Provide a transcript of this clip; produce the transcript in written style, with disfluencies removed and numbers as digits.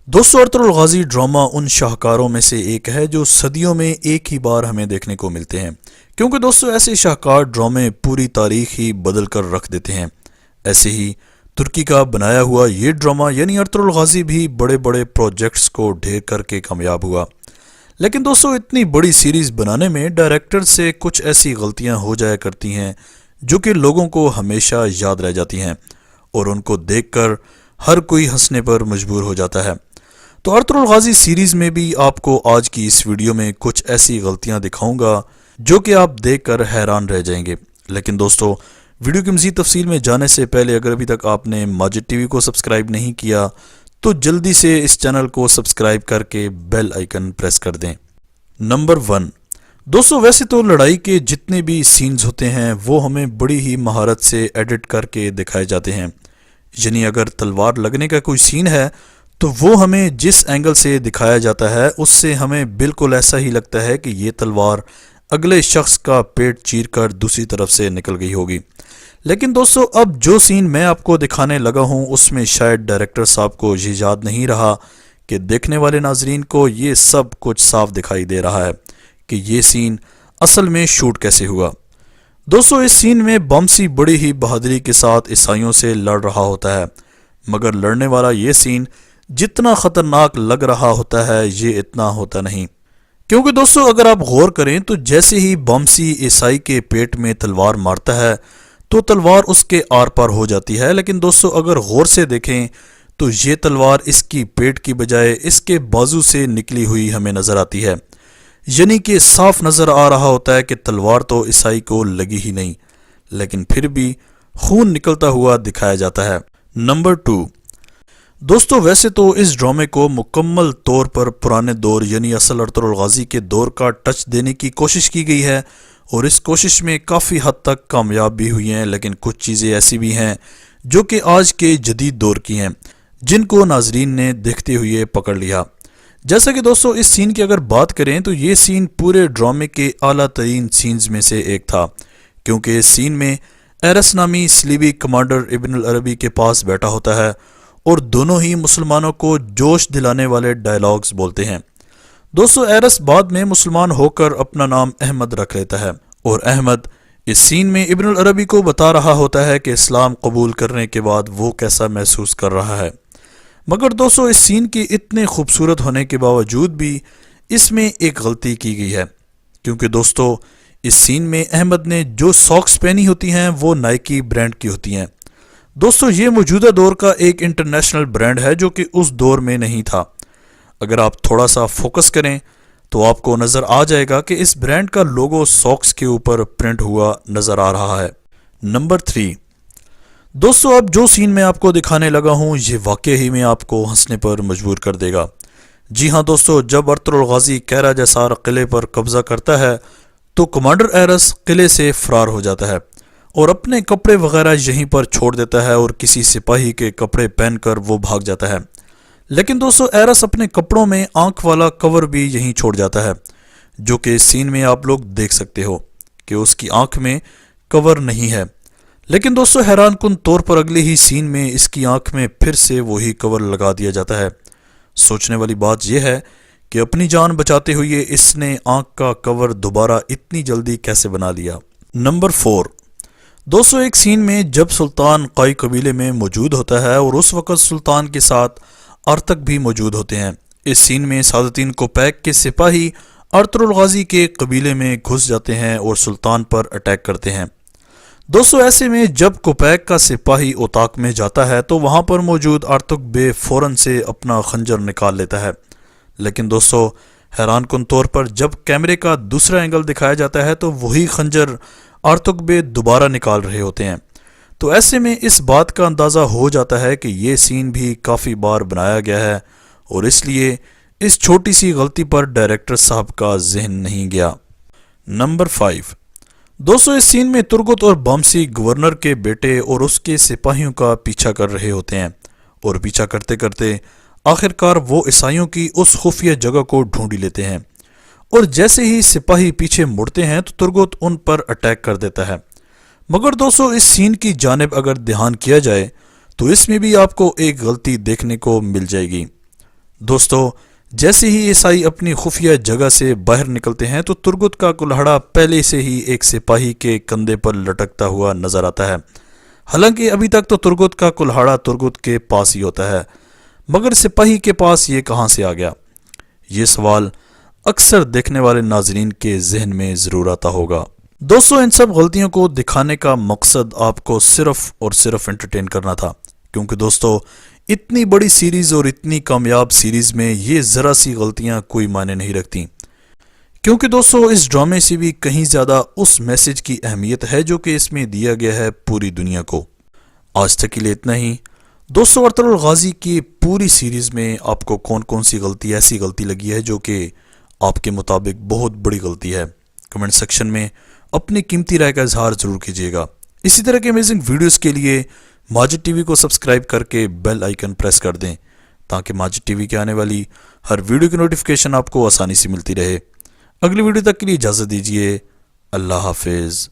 دوستو Ertugrul Ghazi drama ان شاہکاروں میں سے ایک ہے جو صدیوں میں ایک ہی بار ہمیں دیکھنے کو ملتے ہیں، کیونکہ دوستو ایسے شاہکار ڈرامے پوری تاریخ ہی بدل کر رکھ دیتے ہیں۔ ایسے ہی ترکی کا بنایا ہوا یہ ڈرامہ یعنی ارطغرل غازی بھی بڑے بڑے پروجیکٹس کو ڈھیر کر کے کامیاب ہوا، لیکن دوستو اتنی بڑی سیریز بنانے میں ڈائریکٹر سے کچھ ایسی غلطیاں ہو جایا کرتی ہیں جو کہ لوگوں کو ہمیشہ یاد رہ جاتی ہیں اور ان کو دیکھ کر ہر کوئی ہنسنے پر مجبور ہو جاتا ہے۔ تو ارطغرل غازی سیریز میں بھی آپ کو آج کی اس ویڈیو میں کچھ ایسی غلطیاں دکھاؤں گا جو کہ آپ دیکھ کر حیران رہ جائیں گے۔ لیکن دوستو ویڈیو کی مزید تفصیل میں جانے سے پہلے اگر ابھی تک آپ نے ماجد ٹی وی کو سبسکرائب نہیں کیا تو جلدی سے اس چینل کو سبسکرائب کر کے بیل آئیکن پریس کر دیں۔ نمبر 1، دوستو ویسے تو لڑائی کے جتنے بھی سینز ہوتے ہیں وہ ہمیں بڑی ہی مہارت سے ایڈٹ کر کے دکھائے جاتے ہیں، یعنی اگر تلوار لگنے کا کوئی سین ہے تو وہ ہمیں جس اینگل سے دکھایا جاتا ہے اس سے ہمیں بالکل ایسا ہی لگتا ہے کہ یہ تلوار اگلے شخص کا پیٹ چیر کر دوسری طرف سے نکل گئی ہوگی۔ لیکن دوستو اب جو سین میں آپ کو دکھانے لگا ہوں اس میں شاید ڈائریکٹر صاحب کو یہ یاد نہیں رہا کہ دیکھنے والے ناظرین کو یہ سب کچھ صاف دکھائی دے رہا ہے کہ یہ سین اصل میں شوٹ کیسے ہوا۔ دوستو اس سین میں بامسی بڑی ہی بہادری کے ساتھ عیسائیوں سے لڑ رہا ہوتا ہے، مگر لڑنے والا یہ سین جتنا خطرناک لگ رہا ہوتا ہے یہ اتنا ہوتا نہیں، کیونکہ دوستو اگر آپ غور کریں تو جیسے ہی بامسی عیسائی کے پیٹ میں تلوار مارتا ہے تو تلوار اس کے آر پار ہو جاتی ہے، لیکن دوستو اگر غور سے دیکھیں تو یہ تلوار اس کی پیٹ کی بجائے اس کے بازو سے نکلی ہوئی ہمیں نظر آتی ہے، یعنی کہ صاف نظر آ رہا ہوتا ہے کہ تلوار تو عیسائی کو لگی ہی نہیں، لیکن پھر بھی خون نکلتا ہوا دکھایا جاتا ہے۔ نمبر 2، دوستو ویسے تو اس ڈرامے کو مکمل طور پر پرانے دور یعنی اصل ارطغرل غازی کے دور کا ٹچ دینے کی کوشش کی گئی ہے اور اس کوشش میں کافی حد تک کامیاب بھی ہوئی ہیں، لیکن کچھ چیزیں ایسی بھی ہیں جو کہ آج کے جدید دور کی ہیں جن کو ناظرین نے دیکھتے ہوئے پکڑ لیا۔ جیسا کہ دوستو اس سین کی اگر بات کریں تو یہ سین پورے ڈرامے کے اعلیٰ ترین سینز میں سے ایک تھا، کیونکہ اس سین میں ایرس نامی صلیبی کمانڈر ابن العربی کے پاس بیٹھا ہوتا ہے اور دونوں ہی مسلمانوں کو جوش دلانے والے ڈائلاگز بولتے ہیں۔ دوستو ایرس بعد میں مسلمان ہو کر اپنا نام احمد رکھ لیتا ہے اور احمد اس سین میں ابن العربی کو بتا رہا ہوتا ہے کہ اسلام قبول کرنے کے بعد وہ کیسا محسوس کر رہا ہے، مگر دوستو اس سین کے اتنے خوبصورت ہونے کے باوجود بھی اس میں ایک غلطی کی گئی ہے، کیونکہ دوستو اس سین میں احمد نے جو ساکس پہنی ہوتی ہیں وہ نائکی برانڈ کی ہوتی ہیں۔ دوستو یہ موجودہ دور کا ایک انٹرنیشنل برانڈ ہے جو کہ اس دور میں نہیں تھا۔ اگر آپ تھوڑا سا فوکس کریں تو آپ کو نظر آ جائے گا کہ اس برانڈ کا لوگو ساکس کے اوپر پرنٹ ہوا نظر آ رہا ہے۔ نمبر 3، دوستو اب جو سین میں آپ کو دکھانے لگا ہوں یہ واقعی ہی میں آپ کو ہنسنے پر مجبور کر دے گا۔ جی ہاں دوستو، جب ارطغرل غازی کیرا جسار قلعے پر قبضہ کرتا ہے تو کمانڈر ایرس قلعے سے فرار ہو جاتا ہے اور اپنے کپڑے وغیرہ یہیں پر چھوڑ دیتا ہے اور کسی سپاہی کے کپڑے پہن کر وہ بھاگ جاتا ہے، لیکن دوستو ایرس اپنے کپڑوں میں آنکھ والا کور بھی یہیں چھوڑ جاتا ہے، جو کہ اس سین میں آپ لوگ دیکھ سکتے ہو کہ اس کی آنکھ میں کور نہیں ہے، لیکن دوستو حیران کن طور پر اگلے ہی سین میں اس کی آنکھ میں پھر سے وہی کور لگا دیا جاتا ہے۔ سوچنے والی بات یہ ہے کہ اپنی جان بچاتے ہوئے اس نے آنکھ کا کور دوبارہ اتنی جلدی کیسے بنا لیا۔ نمبر 4، دوستو ایک سین میں جب سلطان قائی قبیلے میں موجود ہوتا ہے اور اس وقت سلطان کے ساتھ ارتک بھی موجود ہوتے ہیں، اس سین میں سعادتین کوپیک کے سپاہی ارطغرل غازی کے قبیلے میں گھس جاتے ہیں اور سلطان پر اٹیک کرتے ہیں۔ دوستو ایسے میں جب کوپیک کا سپاہی اوتاک میں جاتا ہے تو وہاں پر موجود ارتک بے فوراً سے اپنا خنجر نکال لیتا ہے، لیکن دوستو حیران کن طور پر جب کیمرے کا دوسرا اینگل دکھایا جاتا ہے تو وہی خنجر ارتک بے دوبارہ نکال رہے ہوتے ہیں۔ تو ایسے میں اس بات کا اندازہ ہو جاتا ہے کہ یہ سین بھی کافی بار بنایا گیا ہے اور اس لیے اس چھوٹی سی غلطی پر ڈائریکٹر صاحب کا ذہن نہیں گیا۔ نمبر 5، دوستو اس سین میں ترگت اور بامسی گورنر کے بیٹے اور اس کے سپاہیوں کا پیچھا کر رہے ہوتے ہیں اور پیچھا کرتے کرتے آخرکار وہ عیسائیوں کی اس خفیہ جگہ کو ڈھونڈ لیتے ہیں اور جیسے ہی سپاہی پیچھے مڑتے ہیں تو ترگت ان پر اٹیک کر دیتا ہے، مگر دوستو اس سین کی جانب اگر دھیان کیا جائے تو اس میں بھی آپ کو ایک غلطی دیکھنے کو مل جائے گی۔ دوستو جیسے ہی عیسائی اپنی خفیہ جگہ سے باہر نکلتے ہیں تو ترگت کا کلہڑا پہلے سے ہی ایک سپاہی کے کندھے پر لٹکتا ہوا نظر آتا ہے۔ حالانکہ ابھی تک تو ترگت کا کلہڑا ترگت کے پاس ہی ہوتا ہے، مگر سپاہی کے پاس یہ کہاں سے آ گیا؟ یہ سوال اکثر دیکھنے والے ناظرین کے ذہن میں ضرور آتا ہوگا۔ دوستو ان سب غلطیوں کو دکھانے کا مقصد آپ کو صرف اور صرف انٹرٹین کرنا تھا، کیونکہ دوستو اتنی بڑی سیریز اور اتنی کامیاب سیریز میں یہ ذرا سی غلطیاں کوئی معنی نہیں رکھتی، کیونکہ دوستو اس ڈرامے سے بھی کہیں زیادہ اس میسج کی اہمیت ہے جو کہ اس میں دیا گیا ہے پوری دنیا کو۔ آج تک کے لیے اتنا ہی۔ دوستو ارطغرل الغازی کی پوری سیریز میں آپ کو کون کون سی غلطی ایسی غلطی لگی ہے جو کہ آپ کے مطابق بہت بڑی غلطی ہے؟ کمنٹ سیکشن میں اپنی قیمتی رائے کا اظہار ضرور کیجیے گا۔ اسی طرح کے امیزنگ ویڈیوز کے لیے ماجد ٹی وی کو سبسکرائب کر کے بیل آئیکن پریس کر دیں تاکہ ماجد ٹی وی کے آنے والی ہر ویڈیو کی نوٹیفیکیشن آپ کو آسانی سے ملتی رہے۔ اگلی ویڈیو تک کے لیے اجازت دیجیے۔ اللہ حافظ۔